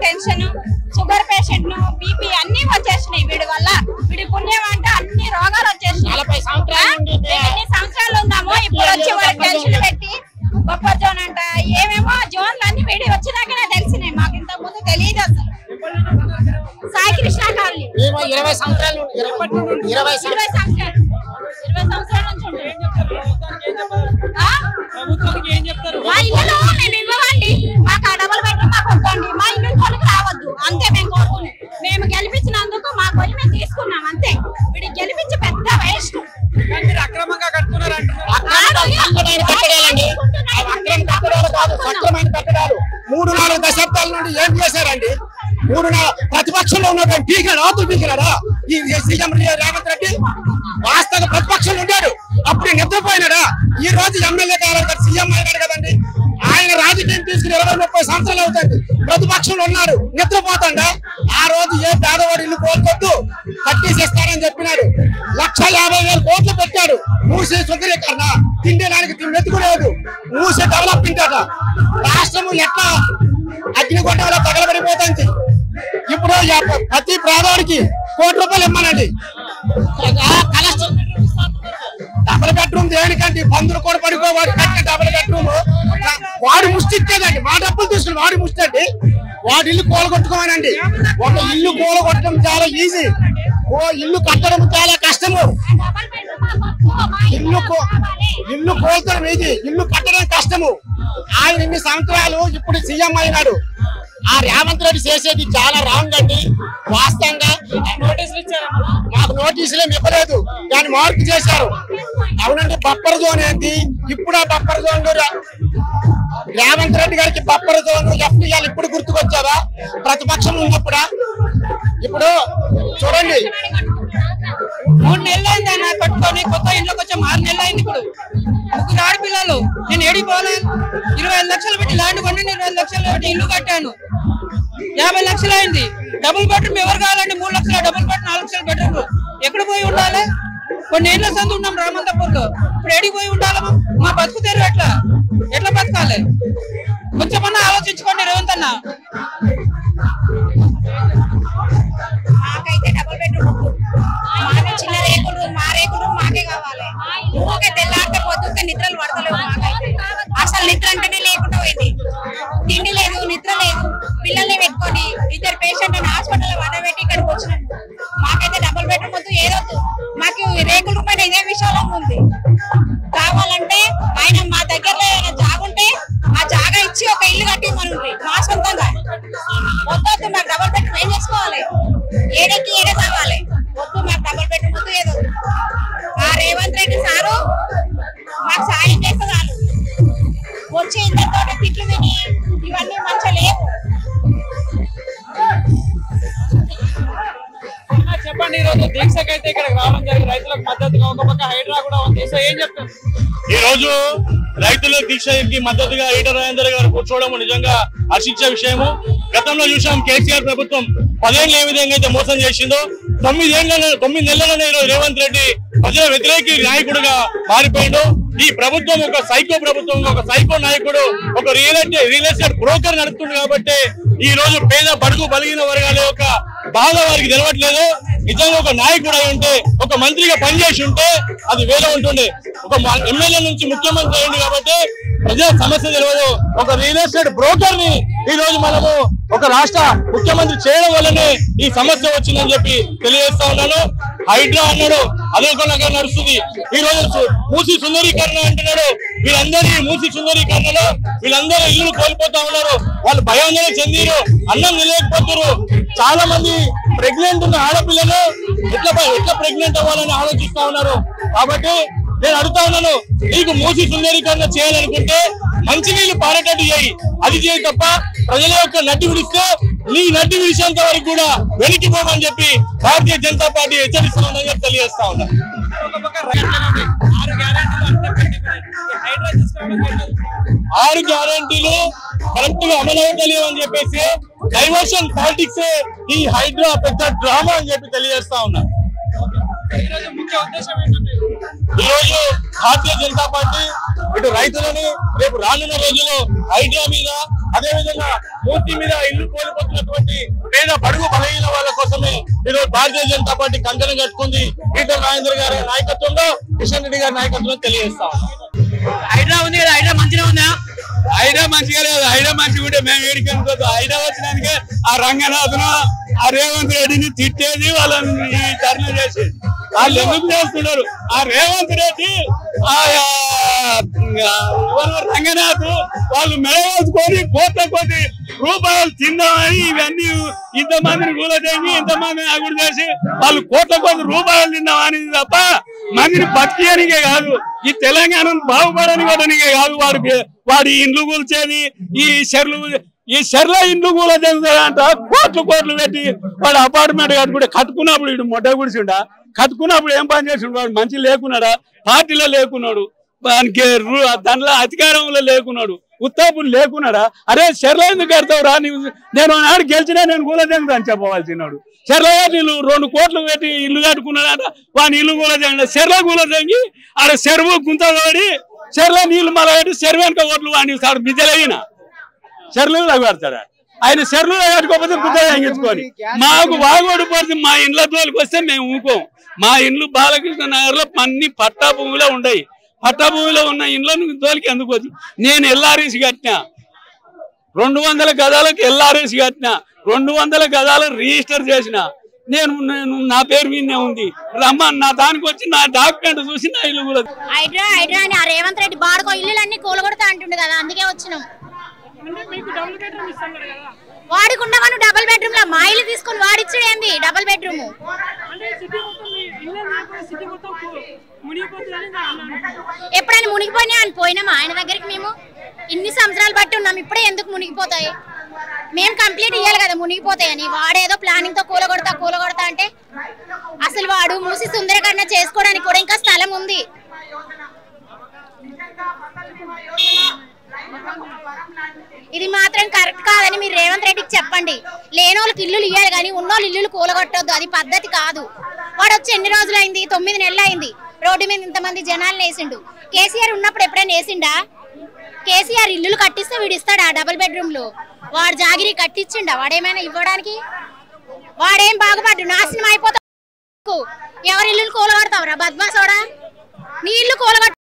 Tension, sugar patient, BP అన్ని వచ్చేసినాయి వీడి వల్ల. వీడి పుణ్యం అంటే అన్ని రోగాలు వచ్చేసినాయి. 40 సంవత్సరాలు ఉందాము, ఇప్పుడు వచ్చి వాడికి టెన్షన్ పెట్టి బొబ్బర్ జోన్ అంట ఏమేమో జోన్లు అన్ని వీడి వచ్చినాకనే తెలిసినాయి. మాకు ఇంత ముందు తెలియదు అసలు. సాయి కృష్ణ కాలనీ 20 సంవత్సరాలు 20 సంవత్సరాల నుంచి మా ఇల్లు మేము ఇవ్వండి, మాకు డబుల్ బెడ్రూమ్ మాకు వద్దండి, మా ఇల్లు కొడుకు రావద్దు అంతే మేము కోరుకున్నాం. మేము గెలిపించినందుకు మా కొయ్యి మేము తీసుకున్నాం అంతే. వీడికి గెలిపించి పెద్ద వేస్ట్. అక్రమంగా కట్టుకున్నారండి. 3-4 దశాబ్దాల నుండి ఏం చేశారండి? 3-4 ప్రతిపక్షంలో ఉన్నటువంటి పీకినారా ఈ సీఎం రేవంత్ రెడ్డి? వాస్తవ ప్రతిపక్షంలో ఉన్నాడు, అప్పుడు నిద్రపోయినాడా? ఈ రోజు ఎమ్మెల్యే కావాలి సీఎం అయినాడు కదండి. ఆయన రాజకీయం తీసుకుని 20-30 సంవత్సరాలు అవుతుంది, ప్రతిపక్షంలో ఉన్నాడు, నిద్రపోతాడా? ఆ రోజు ఏ పేదవాడు ఇల్లు కోల్పోద్దు కట్టేసేస్తారని చెప్పినాడు. 1,50,000 కోట్లు పెట్టాడు. మూసీ సుందరీకరణ, తిండడానికి మెతుకులేదు, మూసీ డెవలప్మెంట్ అట. రాష్ట్రము ఎట్లా అగ్నిగుండంలో తగలబడిపోతుంది. ఇప్పుడు ప్రతి పేదవాడికి ₹1 ఇమ్మనండి. డబుల్ బెడ్రూమ్ దేనికంటే పందులు కూడా పడిపోవాడు కట్టే డబుల్ బెడ్రూమ్ వాడు ముష్టిచ్చేదండి. మా డబ్బులు తీసుకుని వాడు ముస్తండి. వాడు ఇల్లు కూలగొట్టుకోమనండి. ఒక ఇల్లు కూలగొట్టడం చాలా ఈజీ, ఇల్లు కట్టడం చాలా కష్టము. ఇల్లు కోల్చడం ఈజీ, ఇల్లు కట్టడం కష్టము. ఆయన ఇన్ని సంవత్సరాలు ఇప్పుడు సీఎం అయినాడు. ఆ రేవంత్ రెడ్డి చేసేది చాలా రాంగ్ అండి. వాస్తవంగా మాకు నోటీసులు ఇవ్వలేదు, దాన్ని మార్పు చేశారు. అవునండి, బఫర్ జోన్ ఏంటి? ఇప్పుడు ఆ బఫర్ జోన్ రేవంత్ రెడ్డి గారికి బఫర్ జోన్ ఎఫ్టీఎల్ ఇప్పుడు గుర్తుకొచ్చావా? ప్రతిపక్షం ఉన్నప్పుడా? ఇప్పుడు చూడండి, 3 నెలలు అయింది ఆయన కట్టుకొని, కొత్త ఇంట్లోకి వచ్చాం. 6 నెలలు అయింది. ఇప్పుడు 3 ఆడపిల్లలు, నేను ఏడిపోలేదు. 25 లక్షలు పెట్టి ల్యాండ్ కొని 25 లక్షలు పెట్టి ఇల్లు కట్టాను. 50 లక్షలు అయింది. డబుల్ బెడ్రూమ్ ఎవరు కావాలండి? 3 లక్షల డబుల్ బెడ్, 4 లక్షల బెడ్రూమ్ ఎక్కడ పోయి ఉండాలి? కొన్ని ఏళ్ళ సందు ఉన్నాం రామంతపూర్ లో, ఇప్పుడు ఏడికి పోయి ఉండాలమ్మా? మా బతుకు తెరు ఎట్లా బతకాలి? కొంచెమన్నా ఆలోచించుకోండి రేవంత్ అన్న. మాకైతే డబుల్ బెడ్రూమ్, మాకు చిన్న రేకులు, మా రేకులు మాకే కావాలి. ఊరికే తెల్లారితే పొద్దుకే నిద్రలు పడతలేవు. మాకైతే అసలు నిద్ర అంటేనే లేకుండా పోయింది. తిండి లేదు, నిద్ర లేదు. పిల్లల్ని పెట్టుకొని 2 పేషెంట్ హాస్పిటల్ వడబెట్టి ఇక్కడికి వచ్చినాము. మాకైతే డబుల్ బెడ్రూమ్ వద్దు, ఏదొద్దు. మాకు రేకుల పైన ఇదే విషయం ఉంది. కావాలంటే ఆయన మా దగ్గరలో ఏమైనా జాగ ఉంటే ఆ జాగా ఇచ్చి ఒక ఇల్లు కట్టి మనం మా సొంతంగా వద్దు. మాకు డబుల్ బెడ్రూమ్ ఏం చేసుకోవాలి? ఏడెక్కి ఏడే కావాలి. వద్దు, మాకు డబుల్ బెడ్రూమ్ వద్దు, ఏదొద్దు. ఆ రేవంత్ రెడ్డి సారు మాకు సాయం చేస్తే చాలు. వచ్చి ఇంతతో తిట్లు విని ఇవన్నీ మంచిగా లేవు. చెప్పండి, ఈరోజు దీక్షకైతే ఇక్కడ రావడం జరిగింది. రైతులకు మద్దతుగా ఒక పక్క హైడ్రా కూడా ఉంది. సో ఏం చెప్తారు? ఈ రోజు రైతుల దీక్షకి మద్దతుగా ఈటల రాజేందర్ గారు కూర్చోవడం నిజంగా హర్షించే విషయము. గతంలో చూసాం కేసీఆర్ ప్రభుత్వం 10 ఏళ్ళు ఏ విధంగా అయితే మోసం చేసిందో, 9 నెలలనే ఈరోజు రేవంత్ రెడ్డి ప్రజల వ్యతిరేక నాయకుడుగా మారిపోయిండు. ఈ ప్రభుత్వం ఒక సైకో ప్రభుత్వం, ఒక సైకో నాయకుడు, ఒక రియల్ ఎస్టేట్ బ్రోకర్ నడుస్తుంది. కాబట్టి ఈ రోజు పేద బడుగు బలిగిన వర్గాల యొక్క బాధ వారికి తెలవట్లేదు. నిజంగా ఒక నాయకుడు అయి ఉంటే, ఒక మంత్రిగా పనిచేసి ఉంటే అది వేరే ఉంటుండే. ఒక ఎమ్మెల్యే నుంచి ముఖ్యమంత్రి అయింది కాబట్టి ప్రజల సమస్య తెలియదు. ఒక రియల్ ఎస్టేట్ బ్రోకర్ ని ఈ రోజు మనము ఒక రాష్ట్ర ముఖ్యమంత్రి చేయడం వల్లనే ఈ సమస్య వచ్చిందని చెప్పి తెలియజేస్తా ఉన్నాను. హైడ్రా అన్నాడు, అదొకలాగా నడుస్తుంది. ఈ రోజు మూసీ సుందరీకరణ అంటున్నాడు. వీళ్ళందరూ మూసీ సుందరీకరణలో వీళ్ళందరూ ఇల్లు కోల్పోతా ఉన్నారు. వాళ్ళు భయాందోళన చెందిరు, అన్నం నిలయకపోతారు. చాలా మంది ప్రెగ్నెంట్ ఉన్న ఆడపిల్లలు ఎట్లా ప్రెగ్నెంట్ అవ్వాలని ఆలోచిస్తా ఉన్నారు. కాబట్టి నేను అడుగుతా ఉన్నాను, నీకు మూసీ సుందరీకరణ చేయాలనుకుంటే మంచినీళ్లు పారేటట్టు చేయి, అది చేయి తప్ప ప్రజల యొక్క నడ్డి విడిస్తే నీ నడ్డి విడిచేంత వరకు కూడా వెనక్కిపోమని చెప్పి భారతీయ జనతా పార్టీ హెచ్చరిస్తుందని చెప్పి తెలియజేస్తా ఉన్నా. 6 గ్యారెంటీలు కరెక్ట్ గా అమలు అవుతలేవు అని చెప్పేసి డైవర్షన్ పాలిటిక్స్ ఈ హైడ్రా పెద్ద డ్రామా అని చెప్పి తెలియజేస్తా ఉన్నా. ఈ రోజు భారతీయ జనతా పార్టీ ఇటు రైతులని రేపు రానున్న రోజుల్లో హైడ్రా మీద అదే విధంగా పూర్తి మీద ఇల్లు కోల్పోతున్నటువంటి పేద బడుగు బలహీన వాళ్ళ కోసమే ఈరోజు భారతీయ జనతా పార్టీ కంకణం కట్టుకుంది. ఈటల రాజేందర్ గారి నాయకత్వంలో, కిషన్ రెడ్డి గారి నాయకత్వంలో తెలియజేస్తాం. హైడ్రా ఉంది కదా, హైడ్రా మంచిగా ఉందా? హైడ్రా మంచిగా లేదు. హైడ్రా మంచిగా ఉంటే మేము ఏడికి అనుకోదు. హైడ్రా వచ్చినానికే ఆ రంగనాథను ఆ రేవంత్ రెడ్డిని తిట్టేది, వాళ్ళని ధర్నా చేసేది. వాళ్ళు ఎందుకు చేస్తున్నారు? ఆ రేవంత్ రెడ్డి రంగనాథ్ వాళ్ళు మెడవేసుకొని కోట్ల రూపాయలు తిందామని ఇవన్నీ ఇంతమందిని కూలదేసి ఇంతమందిని అగుడు చేసి వాళ్ళు కోట్ల రూపాయలు తిందామని తప్ప మందిని బతికేయనికే కాదు, ఈ తెలంగాణను బాగుపడనికే కాదు. వాడి ఇండ్లు కూల్చేది, ఈ చెర్ల ఇండ్లు కూలదేంట కోట్లు పెట్టి వాడు అపార్ట్మెంట్ కట్టుకున్నప్పుడు వీడు మొట్ట గుడిసిండా, కట్టుకున్నప్పుడు ఏం పని చేసిండు? వాడు మంచి లేకున్నాడా? పార్టీలో లేకున్నాడు, దానికి దాంట్లో అధికారంలో లేకున్నాడు, ఉత్తాపులు లేకున్నాడా? అరే చెర్ల ఎందుకు కడతావురా? నేను నాడు గెలిచినా నేను కూలదేంగు అని చెప్పవలసినాడు. చెర్ల నీళ్ళు 2 కోట్లు పెట్టి ఇల్లు కట్టుకున్నాడంట, వాని ఇల్లు కూలదేంగ చెర్ల కూలదేంగి ఆడ చెరువు గుంతబడి చెర్ల నీళ్లు మళ్ళీ పెట్టి చెరువు వెనక ఓట్లు వాడిని బిద్దలైన చెర్లు పెడతాడు. ఆయన చెర్లు కట్టుకోకపోతే గుద్ద తెంగించుకొని మాకు వాగోడు పడితే మా ఇండ్ల తోలికి వస్తే మేము ఊకోం. మా ఇండ్లు బాలకృష్ణ నగర్ లో అన్ని పట్టా భూమిలో ఉన్నాయి. పట్టా భూమిలో ఉన్న ఇండ్ల తోలికి ఎందుకు వచ్చి నేను ఎల్ఆర్ఎస్ కట్టినా, 200 గదాలకు ఎల్ఆర్ఎస్ కట్టినా, 200 గదాలు రిజిస్టర్ చేసిన. నేను నా పేరు మీదనే ఉంది. రమ్మని నా దానికి వచ్చి నా డాక్యుమెంట్ చూసి నా ఇల్లు కూడా హైడ్రా అని ఆ రేవంత్ రెడ్డి బాడుకో ఇల్లులన్నీ కూలగొడతా అంటుండే కదా, అందుకే వచ్చినాం. వాడికి ఉండమను డబుల్ బెడ్రూమ్ లా మా ఇల్లు తీసుకుని వాడిచ్చాడు ఏంది డబుల్ బెడ్రూమ్? ఎప్పుడైనా మునిగిపోయినా అని పోయినామా ఆయన దగ్గరికి? మేము ఇన్ని సంవత్సరాలు బట్టి ఉన్నాం, ఇప్పుడే ఎందుకు మునిగిపోతాయి? మేము కంప్లీట్ ఇయ్యాలి కదా మునిగిపోతాయని. వాడేదో ప్లానింగ్ తో కూలగొడతా అంటే అసలు వాడు మూసి సుందరకరణ చేసుకోవడానికి కూడా ఇంకా స్థలం ఉంది. ఇది మాత్రం కరెక్ట్ కాదని మీరు రేవంత్ రెడ్డికి చెప్పండి. లేనోళ్ళకి ఇల్లులు ఇవ్వాలి కానీ ఉన్నోళ్ళు ఇల్లులు కూలగొట్టొద్దు, అది పద్ధతి కాదు. వాడు వచ్చి ఎన్ని రోజులైంది? 9 నెలలు అయింది. రోడ్డు మీద ఇంతమంది జనాలు వేసిండు. కేసీఆర్ ఉన్నప్పుడు ఎప్పుడైనా వేసిండా? కేసీఆర్ ఇల్లులు కట్టిస్తే వీడు ఇస్తాడా డబుల్ బెడ్రూమ్లు? వాడు జాగిరి కట్టించిండా? వాడేమైనా ఇవ్వడానికి? వాడేం బాగుపడ్డు? నాశనం అయిపోతావు. ఎవరి ఇల్లులు కూలగొడతావురా బద్మాసోడా? నీ ఇల్లు కూలగొట్ట